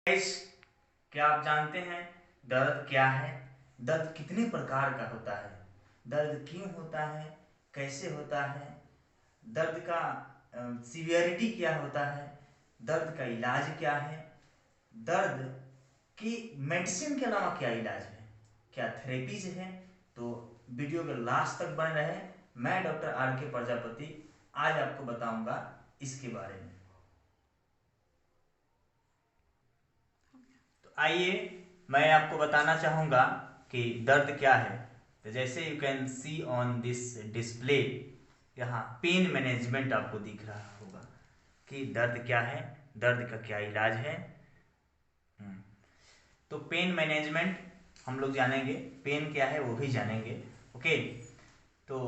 Guys, क्या आप जानते हैं दर्द क्या है? दर्द कितने प्रकार का होता है? दर्द क्यों होता है? कैसे होता है? दर्द का सीवियरिटी क्या होता है? दर्द का इलाज क्या है? दर्द की मेडिसिन के अलावा क्या इलाज है? क्या थेरेपीज है? तो वीडियो के लास्ट तक बने रहे। मैं डॉक्टर आर के प्रजापति आज आपको बताऊंगा इसके बारे में। तो आइए मैं आपको बताना चाहूँगा कि दर्द क्या है। तो जैसे you can see on this display, यहाँ पेन मैनेजमेंट आपको दिख रहा होगा कि दर्द क्या है, दर्द का क्या इलाज है। तो पेन मैनेजमेंट हम लोग जानेंगे, पेन क्या है वो भी जानेंगे। ओके, तो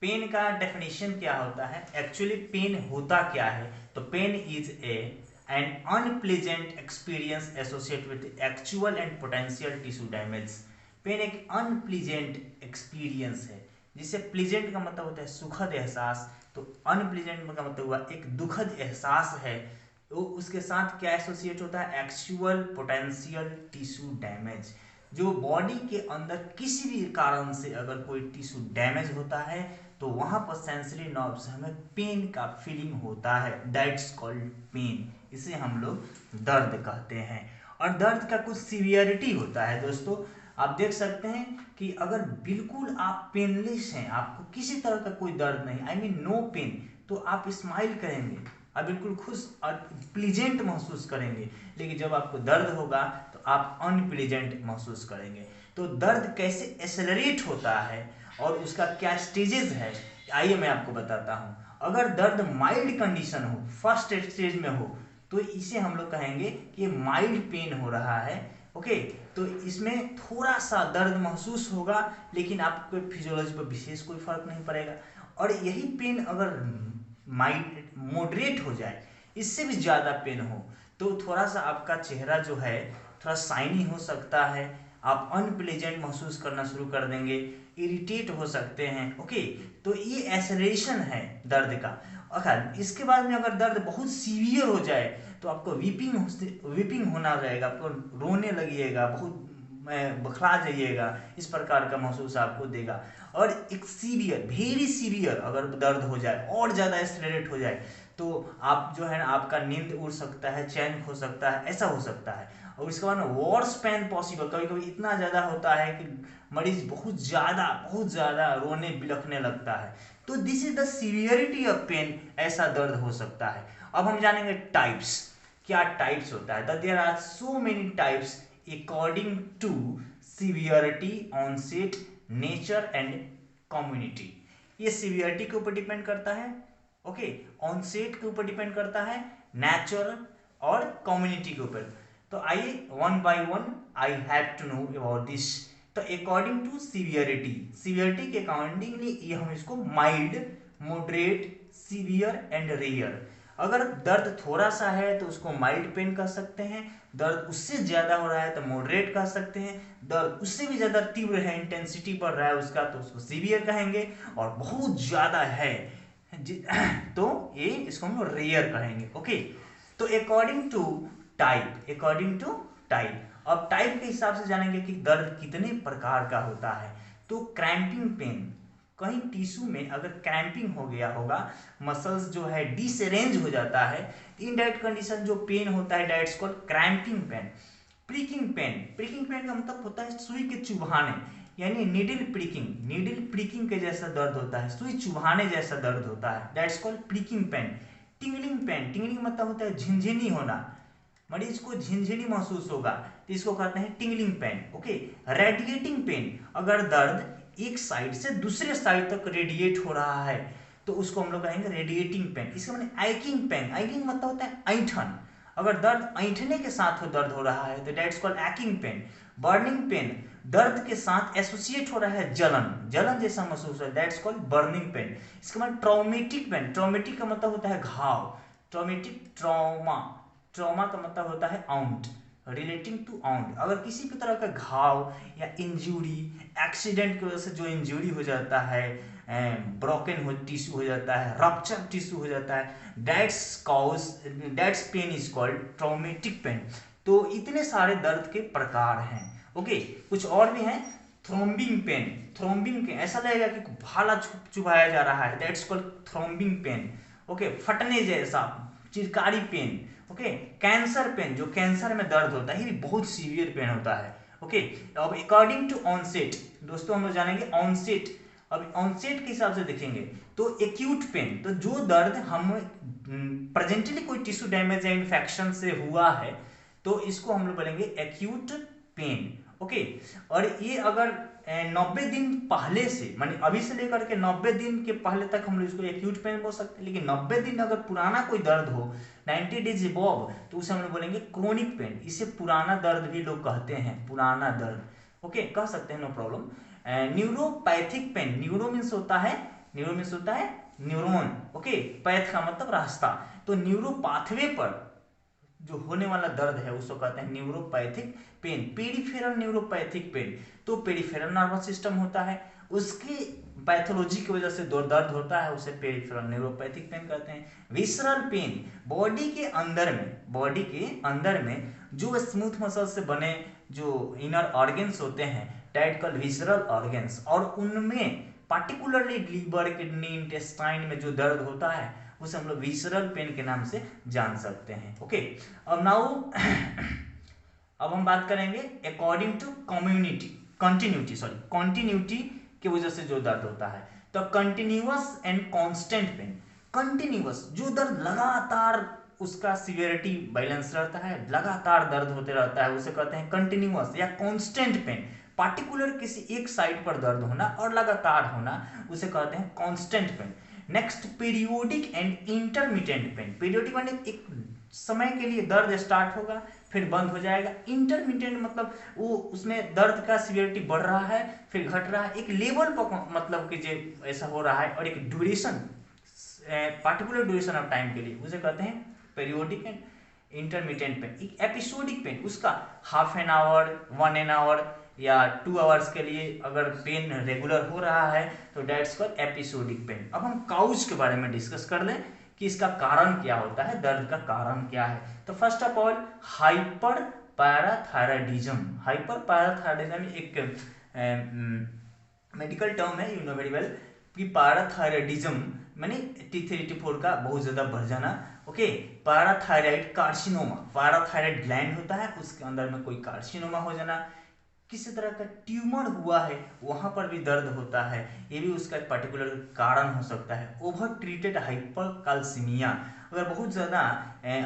पेन का डेफिनेशन क्या होता है, एक्चुअली पेन होता क्या है? तो pain is a an unpleasant experience associate with actual and potential tissue damage. Pain एक अनप्लीजेंट एक्सपीरियंस है, जिससे प्लीजेंट का मतलब होता है सुखद एहसास, तो अनप्लीजेंट का मतलब हुआ एक दुखद एहसास है। तो उसके साथ क्या एसोसिएट होता है? Actual potential tissue damage. जो बॉडी के अंदर किसी भी कारण से अगर कोई टिश्यू डैमेज होता है तो वहां पर सेंसरी नर्व से हमें पेन का फीलिंग होता है, दैट्स कॉल्ड पेन। इसे हम लोग दर्द कहते हैं। और दर्द का कुछ सीवियरिटी होता है दोस्तों। आप देख सकते हैं कि अगर बिल्कुल आप पेनलेस हैं, आपको किसी तरह का कोई दर्द नहीं, आई मीन नो पेन, तो आप स्माइल करेंगे, आप बिल्कुल खुश और प्लीजेंट महसूस करेंगे। लेकिन जब आपको दर्द होगा तो आप अनप्लीजेंट महसूस करेंगे। तो दर्द कैसे एक्सेलरेट होता है और उसका क्या स्टेजेस है, आइए मैं आपको बताता हूँ। अगर दर्द माइल्ड कंडीशन हो, फर्स्ट स्टेज में हो, तो इसे हम लोग कहेंगे कि माइल्ड पेन हो रहा है। ओके, तो इसमें थोड़ा सा दर्द महसूस होगा, लेकिन आपको फिजियोलॉजी पर विशेष कोई फर्क नहीं पड़ेगा। और यही पेन अगर माइल्ड मॉडरेट हो जाए, इससे भी ज़्यादा पेन हो, तो थोड़ा सा आपका चेहरा जो है थोड़ा शाइनी हो सकता है, आप अनप्लेजेंट महसूस करना शुरू कर देंगे, इरिटेट हो सकते हैं। ओके, तो ये एसरेशन है दर्द का। अगर इसके बाद में अगर दर्द बहुत सीवियर हो जाए तो आपको वीपिंग होना रहेगा, आपको रोने लगिएगा, बहुत बखला जाइएगा, इस प्रकार का महसूस आपको देगा। और एक सीवियर, वेरी सीवियर अगर दर्द हो जाए और ज़्यादा एक्सेलरेट हो जाए तो आप जो है ना, आपका नींद उड़ सकता है, चैन खो सकता है, ऐसा हो सकता है। और इसके बाद वर्स पेन पॉसिबल, कभी कभी इतना ज़्यादा होता है कि मरीज बहुत ज़्यादा रोने बिलखने लगता है। तो this is the severity of pain, ऐसा दर्द हो सकता है। अब हम जानेंगे टाइप्स, क्या टाइप्स होता है। There are so many types according to severity, onset, nature and community. ये सीवियरिटी के ऊपर डिपेंड करता है, ओके, ऑनसेट के ऊपर डिपेंड करता है, नेचर और कम्युनिटी के ऊपर। तो आइए one by one I have to know about this. तो अकॉर्डिंग टू सीवियरिटी, सीवियरिटी के अकॉर्डिंगली ये हम इसको mild, moderate, severe and rare. अगर दर्द थोड़ा सा है तो उसको माइल्ड पेन कह सकते हैं, दर्द उससे ज्यादा हो रहा है तो मॉडरेट कह सकते हैं, दर्द उससे भी ज्यादा तीव्र है, इंटेंसिटी बढ़ रहा है उसका, तो उसको सीवियर कहेंगे, और बहुत ज्यादा है तो ये इसको हम रेयर कहेंगे। ओके, तो according to type, according to type, अब टाइप के हिसाब से जानेंगे कि दर्द कितने प्रकार का होता है। तो क्रैम्पिंग पेन, कहीं टिश्यू में अगर क्रैम्पिंग हो गया होगा, मसल्स जो है डिसअरेंज हो जाता है, इन दैट कंडीशन जो पेन होता है that's called cramping pain. Pricking pain, pricking pain का मतलब होता है सुई के चुभाने, यानी नीडल प्रिकिंग, नीडल प्रिकिंग के जैसा दर्द होता है, सुई चुभाने जैसा दर्द होता है, that's called pricking pain. Tingling pain, tingling मतलब होता है झिनझिनी होना, मरीज को झिनझिनी महसूस होगा तो इसको कहते हैं tingling pain. Okay, radiating pain, अगर दर्द एक साइड से दूसरे साइड तक रेडिएट हो रहा है तो उसको हम लोग कहेंगे रेडिएटिंग पेन। इसका मतलब आइकिंग पेन, आइकिंग मतलब होता है ऐंठन, अगर दर्द ऐंठने के साथ दर्द हो रहा है तो that's called aching pain. Burning pain, दर्द के साथ एसोसिएट हो रहा है जलन, जलन जैसा महसूस हो, दैट्स कॉल्ड बर्निंग पेन। इसके बाद ट्रॉमेटिक पेन, ट्रॉमेटिक का मतलब होता है घाव, ट्रॉमेटिक, ट्रॉमा, ट्रॉमा का मतलब होता है आउंट, रिलेटिंग टू आउंट, अगर किसी भी तरह का घाव या इंजरी, एक्सीडेंट की वजह से जो इंजरी हो जाता है, ब्रोकन हो टिश्यू हो जाता है, रप्चर टिश्यू हो जाता है, that's pain is called traumatic pain. तो इतने सारे दर्द के प्रकार हैं। ओके, कुछ और भी हैं। थ्रोम्बिंग पेन, थ्रोम्बिंग पेन ऐसा लगेगा कि भाला चुभाया जा रहा है, दैट्स कॉल्ड थ्रोम्बिंग पेन। ओके, फटने जैसा, चिरकारी पेन। ओके, कैंसर पेन, जो कैंसर में दर्द होता है, ये बहुत सीवियर पेन होता है। ओके, अब अकॉर्डिंग टू ऑनसेट, दोस्तों हम लोग जानेंगे ऑनसेट। अब ऑनसेट के हिसाब से देखेंगे तो एक्यूट पेन, तो जो दर्द हम प्रेजेंटली कोई टिश्यू डैमेज या इन्फेक्शन से हुआ है तो इसको हम लोग बोलेंगे एक्यूट पेन। ओके, और ये अगर 90 दिन पहले से, माने अभी से लेकर के 90 दिन के पहले तक हम लोग इसको एक्यूट पेन बोल सकते हैं, लेकिन 90 दिन अगर पुराना कोई दर्द हो 90 डेज अबव तो उसे हम लोग बोलेंगे क्रोनिक पेन। इसे पुराना दर्द भी लोग कहते हैं, पुराना दर्द। ओके, कह सकते हैं, no problem. Neuropathic pain, neuro means होता है, न्यूरो मीन्स होता है न्यूरॉन। ओके, पैथ का मतलब रास्ता, तो न्यूरो पाथवे पर जो होने वाला दर्द है उसको कहते हैं neuropathic pain. Peripheral neuropathic pain, तो पेरिफेरल नर्वस सिस्टम होता है, उसकी पैथोलॉजी की वजह से दर्द होता है, उसे पेरिफेरल न्यूरोपैथिक पेन कहते हैं। विसरल पेन, बॉडी के अंदर में, बॉडी के अंदर में जो स्मूथ मसल से बने जो इनर ऑर्गन्स होते हैं, दैट कॉल्ड विसरल ऑर्गन्स, और उनमें पार्टिकुलरली लीवर, किडनी, इंटेस्टाइन में जो दर्द होता है उसे हम लोग विसरल पेन के नाम से जान सकते हैं। ओके, अब नाउ अब हम बात करेंगे अकॉर्डिंग टू कंटिन्यूटी की वजह से जो दर्द होता है, तो continuous and constant pain, continuous जो दर्द लगातार उसका सीवियरिटी बैलेंस रहता है, लगातार दर्द होते रहता है, उसे कहते हैं कंटिन्यूअस या कांस्टेंट पेन। पार्टिकुलर किसी एक साइड पर दर्द होना और लगातार होना उसे कहते हैं constant pain. Next, periodic and intermittent pain. Periodic माने एक समय के लिए दर्द स्टार्ट होगा फिर बंद हो जाएगा। इंटरमिटेंट मतलब वो उसमें दर्द का सीवियरिटी बढ़ रहा है फिर घट रहा है, एक लेवल पर मतलब कि जो ऐसा हो रहा है, और एक duration, particular duration of time के लिए, उसे कहते हैं पीरियोडिक एंड इंटरमिटेंट पेन। एक एपिसोडिक पेन, उसका half an hour, 1 an hour या 2 आवर्स के लिए अगर पेन रेगुलर हो रहा है तो डेट्स कॉल्ड एपिसोडिक पेन। अब हम काउज के बारे में डिस्कस कर लें कि इसका कारण क्या होता है, दर्द का कारण क्या है। तो first of all hyper parathyroidism. Hyper parathyroidism एक मेडिकल टर्म है, यू नो वेरी वेल, कि पैराथायराइडिज्म माने T3 T4 का बहुत ज्यादा बढ़ जाना। Okay, parathyroid carcinoma, parathyroid gland होता है उसके अंदर में कोई कार्सिनोमा हो जाना, किसी तरह का ट्यूमर हुआ है वहां पर भी दर्द होता है, ये भी उसका एक पर्टिकुलर कारण हो सकता है। ओवर ट्रीटेड हाइपरकैल्सीमिया, अगर बहुत ज़्यादा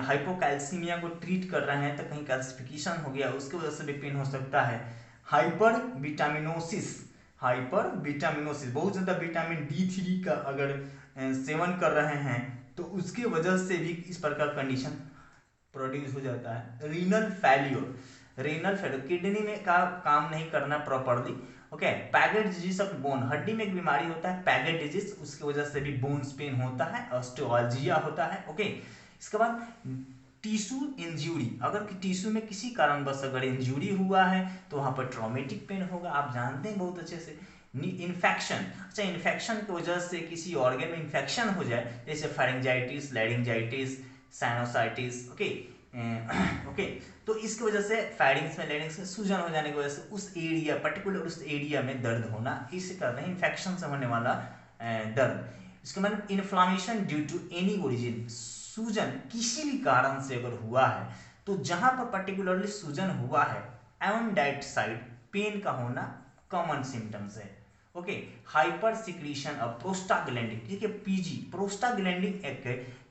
हाइपोकैल्सीमिया को ट्रीट कर रहे हैं तो कहीं कैल्सिफिकेशन हो गया, उसकी वजह से भी पेन हो सकता है। हाइपर विटामिनोसिस, हाइपर विटामिनोसिस, बहुत ज़्यादा विटामिन D3 का अगर सेवन कर रहे हैं तो उसकी वजह से भी इस प्रकार कंडीशन प्रोड्यूस हो जाता है। Renal failure, renal failure, kidney में का काम नहीं करना properly. Okay, Paget disease of bone, हड्डी में एक बीमारी होता है पैगेट डिजीज, उसकी वजह से भी बोन्स पेन होता है, ऑस्टियोआल्जिया होता है। ओके, इसके बाद टिश्यू इंजरी, अगर टिश्यू में किसी कारणवश अगर इंजरी हुआ है तो वहां पर ट्रॉमेटिक पेन होगा, आप जानते हैं बहुत अच्छे से। इन्फेक्शन, अच्छा इन्फेक्शन की वजह से किसी ऑर्गन में इन्फेक्शन हो जाए, जैसे pharyngitis, laryngitis, sinusitis. Okay okay, तो इसकी वजह से फेरिंग्स में, लैरिंग्स में सूजन हो जाने की वजह से उस एरिया, पर्टिकुलर उस एरिया में दर्द होना, इसे कहते हैं इन्फेक्शन से होने वाला दर्द। इसके बाद inflammation due to any origin, सूजन किसी भी कारण से अगर हुआ है तो जहां पर पर्टिकुलरली सूजन हुआ है ऑन दैट साइड पेन का होना कॉमन सिम्टम्स है। Okay, hyper secretion of prostaglandin, ठीक है, पीजी, प्रोस्टाग्लैंडिन एक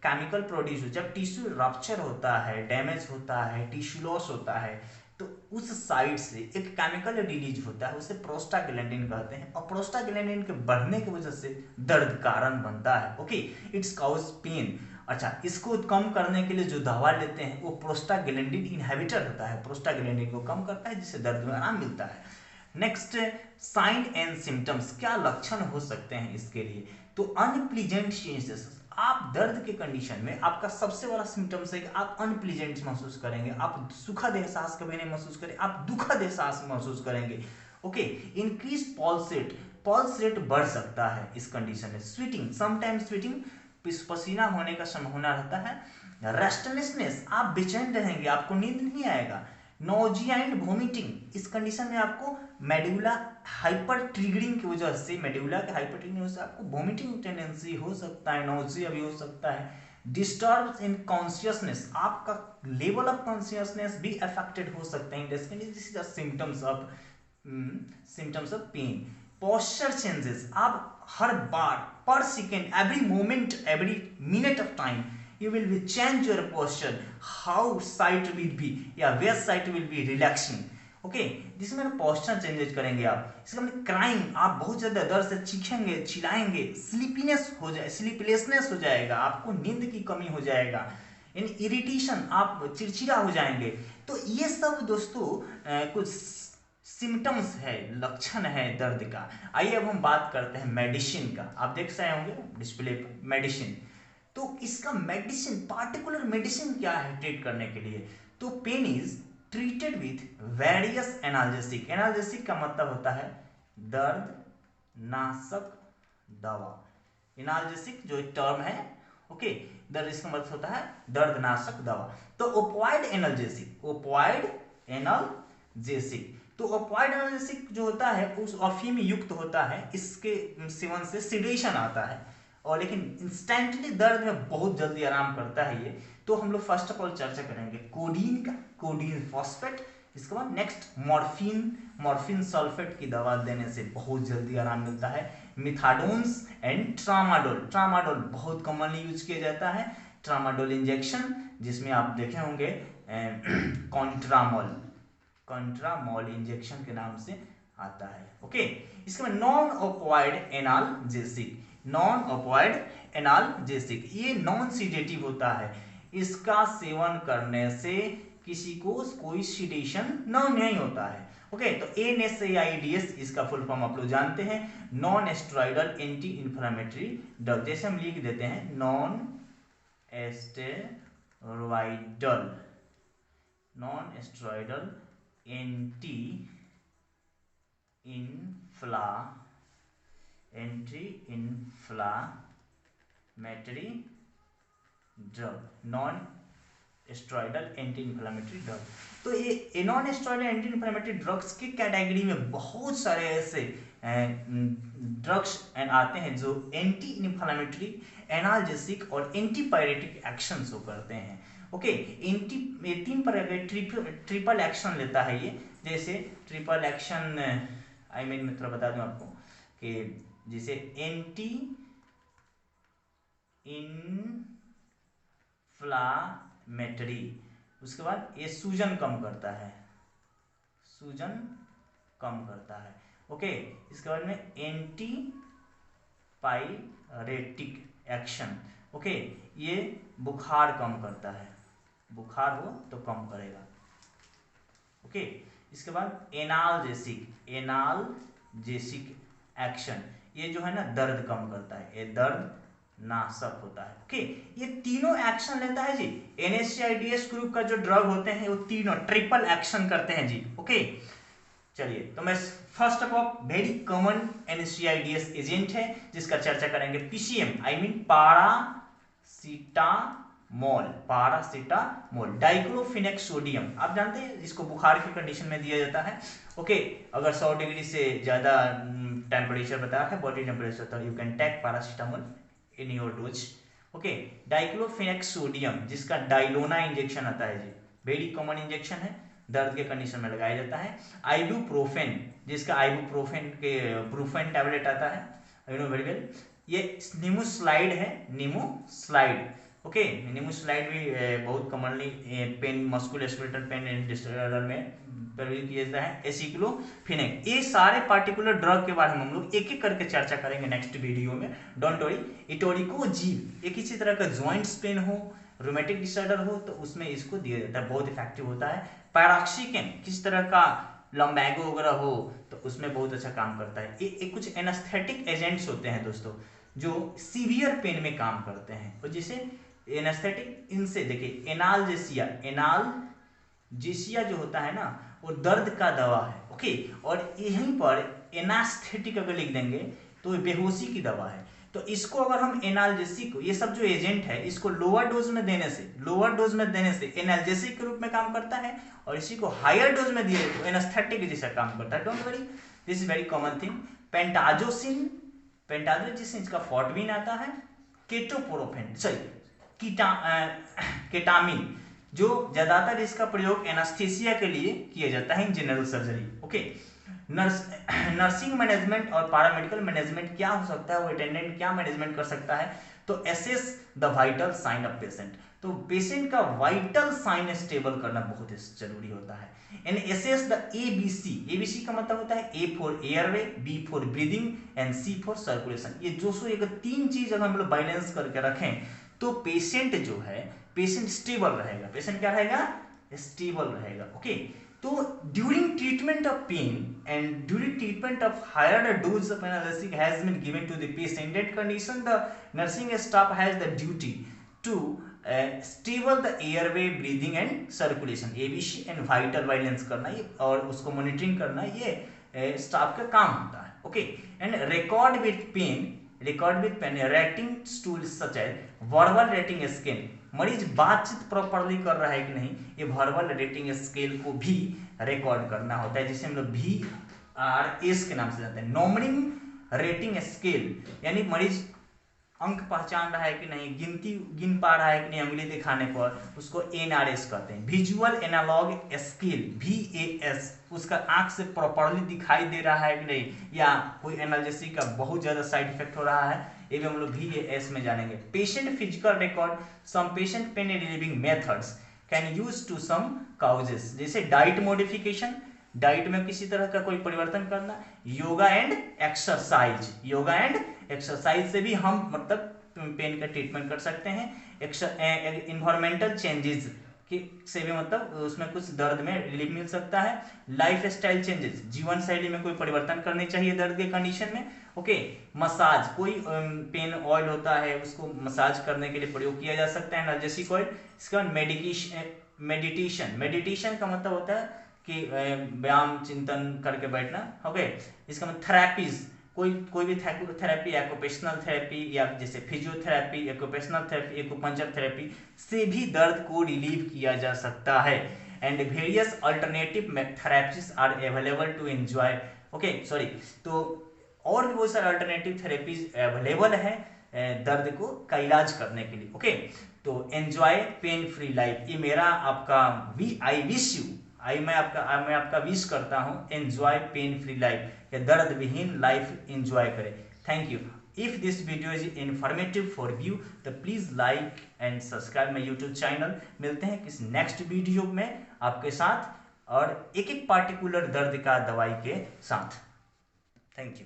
केमिकल प्रोड्यूस, जब टिश्यू रप्चर होता है, डैमेज होता है, टिश्यू लॉस होता है तो उस साइड से एक केमिकल रिलीज होता है, उसे प्रोस्टाग्लैंडिन कहते हैं, और प्रोस्टाग्लैंडिन के बढ़ने की वजह से दर्द कारण बनता है। Okay, it's cause pain. अच्छा, इसको कम करने के लिए जो दवा लेते हैं वो प्रोस्टाग्लैंडिन इनहिबिटर होता है, प्रोस्टाग्लैंडिन को कम करता है जिससे दर्द में आराम मिलता है। नेक्स्ट, साइन एंड सिम्टम्स, क्या लक्षण हो सकते हैं इसके लिए, तो अनप्लीजेंट चेंजेस, आप दर्द के कंडीशन में आपका सबसे बड़ा सिम्टम्स है कि आप अनप्लीजेंट महसूस करेंगे, आप सुखद एहसास कभी नहीं महसूस करेंगे, आप दुखद एहसास महसूस करेंगे। Okay, increase pulse rate, pulse rate बढ़ सकता है इस कंडीशन में। स्वेटिंग, समटाइम्स स्वेटिंग, पसीना होने का संभावना रहता है। रेस्टलेसनेस, आप बेचैन रहेंगे, आपको नींद नहीं आएगा। नोजिया एंड वोमिटिंग, इस कंडीशन में आपको मेडुला हाइपर ट्रिगरिंग की वजह से, मेडुला के हाइपर ट्रिगरिंग की वजह से आपको वोमिटिंग टेंडेंसी हो सकता है, नोजिया भी हो सकता है। डिस्टर्ब इन कॉन्शियसनेस, आपका लेवल ऑफ कॉन्शियसनेस भी अफेक्टेड हो सकते हैं। This is the symptoms of pain. Posture changes, आप हर बार, per second, every moment, every minute of time you will be change your posture, how side will be या where side will be relaxing, okay जिसमें posture changes करेंगे आप। इसका मतलब crime, आप बहुत ज्यादा दर्द से चीखेंगे, चिल्लाएंगे, स्लीपीनेस हो जाए, स्लीपलेसनेस हो जाएगा, आपको नींद की कमी हो जाएगा, इन इरिटेशन, आप चिड़चिड़ा हो जाएंगे। तो ये सब दोस्तों कुछ सिम्टम्स है, लक्षण है दर्द का। आइए अब हम बात करते हैं मेडिसिन का। आप देख रहे होंगे डिस्प्ले पर मेडिसिन, तो इसका मेडिसिन, पार्टिकुलर मेडिसिन क्या है ट्रीट करने के लिए। तो pain is treated with various analgesic, analgesic का मतलब होता है दर्द नाशक दवा, एनाल्जेसिक जो टर्म है, ओके दर्द, इसका मतलब होता है दर्द नाशक दवा। तो ओपॉइड एनाल्जेसिक, ओपॉइड एनाल्जेसिक, तो ओपॉइड एनाल्जेसिक जो होता है उस अफीम युक्त होता है, इसके सेवन से सिडेशन आता है और लेकिन इंस्टेंटली दर्द में बहुत जल्दी आराम करता है ये। तो हम लोग फर्स्ट ऑफ ऑल चर्चा करेंगे कोडीन का, कोडीन फॉस्फेट। इसके बाद नेक्स्ट मॉर्फिन, मॉर्फिन सल्फेट की दवा देने से बहुत जल्दी आराम मिलता है। मिथाडोन्स एंड ट्रामाडोल, ट्रामाडोल बहुत कॉमनली यूज किया जाता है, ट्रामाडोल इंजेक्शन, जिसमें आप देखे होंगे कॉन्ट्रामोल, कॉन्ट्रामोल इंजेक्शन के नाम से आता है, ओके। इसके बाद non opioid analgesic, non opioid analgesic, ये नॉन सीडेटिव होता है, इसका सेवन करने से किसी को कोई सीडेशन नहीं होता है, ओके। तो NSAIDs इसका फुल फॉर्म आप लोग जानते हैं, non steroidal anti inflammatory drug, जैसे हम लिख देते हैं non steroidal, non steroidal anti inflammatory drug, non steroidal anti inflammatory drug. तो ये non steroidal anti inflammatory drugs की कैटेगरी में बहुत सारे ऐसे ड्रग्स आते हैं जो एंटी इंफ्लामेटरी, एनाल्जेसिक और एंटीपायरेटिक एक्शन शो करते हैं, ओके। ये तीन प्रकार के ट्रिपल एक्शन लेता है ये, जैसे ट्रिपल एक्शन, आई मीन मैं थोड़ा बता दूं आपको कि जैसे एंटी इन्फ्लामेटरी, उसके बाद ये सूजन कम करता है, सूजन कम करता है, ओके। इसके बाद में एंटी पायरेटिक एक्शन, ओके, ये बुखार कम करता है, बुखार हो तो कम करेगा, ओके। इसके बाद एनाल्जेसिक, एनाल्जेसिक एक्शन, ये जो है ना दर्द कम करता है, ये दर्द नाशक होता है, ओके। ये तीनों एक्शन लेता है जी, NSAIDs ग्रुप का जो ड्रग होते हैं वो तीनों ट्रिपल एक्शन करते हैं जी, ओके। चलिए तो मैं first of all very common NSAIDs agent है जिसका चर्चा करेंगे, PCM, I mean paracetamol, paracetamol, diclofenac sodium, आप जानते हैं इसको बुखार की कंडीशन में दिया जाता है, ओके। अगर 100 डिग्री से ज्यादा टेम्परेचर बताया है, बॉडी टेम्परेचर, तो you can take paracetamol in your dose, okay. Diclofenac sodium जिसका डाइलोना इंजेक्शन आता है जी, वेरी कॉमन इंजेक्शन है, दर्द के कंडीशन में लगाया जाता है। आइबुप्रोफेन, जिसका आइबुप्रोफेन के ब्रूफेन टैबलेट आता है, यू नो वेरी वेल। ये निमोस्लाइड है, निमोस्लाइड, ओके। निमोस्लाइड भी बहुत commonly pain, musculoskeletal pain disorder में प्रयोग किया जाता है। एसिक्लोफिनेक, ये सारे पार्टिकुलर ड्रग के बारे में हम लोग एक एक करके चर्चा करेंगे नेक्स्ट वीडियो में, डोंट वरी। इटोरिकोजीब, ये किसी तरह का जॉइंट्स पेन हो, रोमेटिक डिसऑर्डर हो तो उसमें इसको दिया जाता है, बहुत इफेक्टिव होता है। पैराक्सिकेन, किस तरह का लम्बैगो वगैरह हो तो उसमें बहुत अच्छा काम करता है। ये कुछ एनास्थेटिक एजेंट्स होते हैं दोस्तों जो सीवियर पेन में काम करते हैं, और जिसे एनास्थेटिक, इनसे देखिए एनाल्जेसिया, एनाल्जेसिया जो होता है ना वो दर्द का दवा है, ओके। और यहीं पर एनास्थेटिक अगर लिख देंगे तो बेहोशी की दवा है, तो इसको अगर हम एनाल्जेसिक, ये सब जो एजेंट है इसको लोअर डोज में देने से एनाल्जेसिक के रूप में काम करता है, और इसी को हायर डोज में दिए तो एनेस्थेटिक जैसा काम करता है। Don't worry, this is very common thing. Pentazocine इसका फॉर्टविन आता है। केटोपोरोफेन केटामिन, जो ज्यादातर इसका प्रयोग एनास्थेसिया के लिए किया जाता है in general surgery. Okay, nursing management और पैरामेडिकल मैनेजमेंट क्या हो सकता है, वो अटेंडेंट क्या मैनेजमेंट कर सकता है, तो assess the vital sign of patient, तो पेशेंट का वाइटल साइन स्टेबल करना बहुत जरूरी होता है। एंड असेस द एबीसी का मतलब होता है A for airway, B for breathing and C for circulation. ये जो सो एक तीन चीज अगर हम लोग बैलेंस करके रखें तो पेशेंट जो है, पेशेंट स्टेबल रहेगा। पेशेंट क्या रहेगा, स्टेबल रहेगा। ओके, तो during treatment of pain and during treatment of higher dose of analgesic has been given to the patient, in that condition the nursing staff has the duty to stable the airway, breathing and circulation, ABC and vital balance करना ये और उसको monitoring करना ये staff का काम होता है। Okay, and record with pain rating tools such as verbal rating scale, मरीज बातचीत प्रॉपरली कर रहा है कि नहीं, ये वर्बल रेटिंग स्केल को भी रिकॉर्ड करना होता है, जिसे हम लोग VRS के नाम से जानते हैं। नॉमिंग रेटिंग स्केल, यानी मरीज अंक पहचान रहा है कि नहीं, गिन पा रहा है कि नहीं उंगली दिखाने पर, उसको NRS कहते हैं। विजुअल एनालॉग स्केल VAS, उसका आंख से प्रॉपरली दिखाई दे रहा है कि नहीं, या कोई एनाल्जेसिक का बहुत ज्यादा साइड इफेक्ट हो रहा है, ये भी हम लोग VAS में जानेंगे। Patient physical record, some patient pain relieving methods can use to some causes, जैसे डाइट मॉडिफिकेशन, डाइट में किसी तरह का कोई परिवर्तन करना, योगा एंड एक्सरसाइज से भी हम मतलब पेन का ट्रीटमेंट कर सकते हैं। इन्वायरमेंटल चेंजेस से भी मतलब उसमें कुछ दर्द में रिलीफ मिल सकता है। लाइफ स्टाइल चेंजेस, जीवन शैली में कोई परिवर्तन करनी चाहिए दर्द के कंडीशन में। ओके, मसाज, कोई पेन ऑयल होता है उसको मसाज करने के लिए प्रयोग किया जा सकता है, एनाल्जेसिक ऑयल। इसके बाद मेडिटेशन का मतलब होता है कि व्यायाम चिंतन करके बैठना। ओके, इसका मतलब थेरेपीज, कोई भी थेरेपी, एक्यूपेशनल थेरेपी या जैसे physiotherapy, occupational therapy, acupuncture therapy से भी दर्द को रिलीव किया जा सकता है। And various alternative therapies are available to enjoy. Okay sorry, तो और भी बहुत सारे अल्टरनेटिव थेरेपीज अवेलेबल है दर्द को का इलाज करने के लिए। ओके, तो एंजॉय पेन फ्री लाइफ, ये मेरा आपका आई विश यू, मैं आपका विश करता हूँ, एंजॉय पेन फ्री लाइफ, या दर्द विहीन लाइफ एंजॉय करें। Thank you. If this video is informative for you तो please like and subscribe my YouTube channel. मिलते हैं किस नेक्स्ट वीडियो में आपके साथ और एक पार्टिकुलर दर्द का दवाई के साथ। Thank you.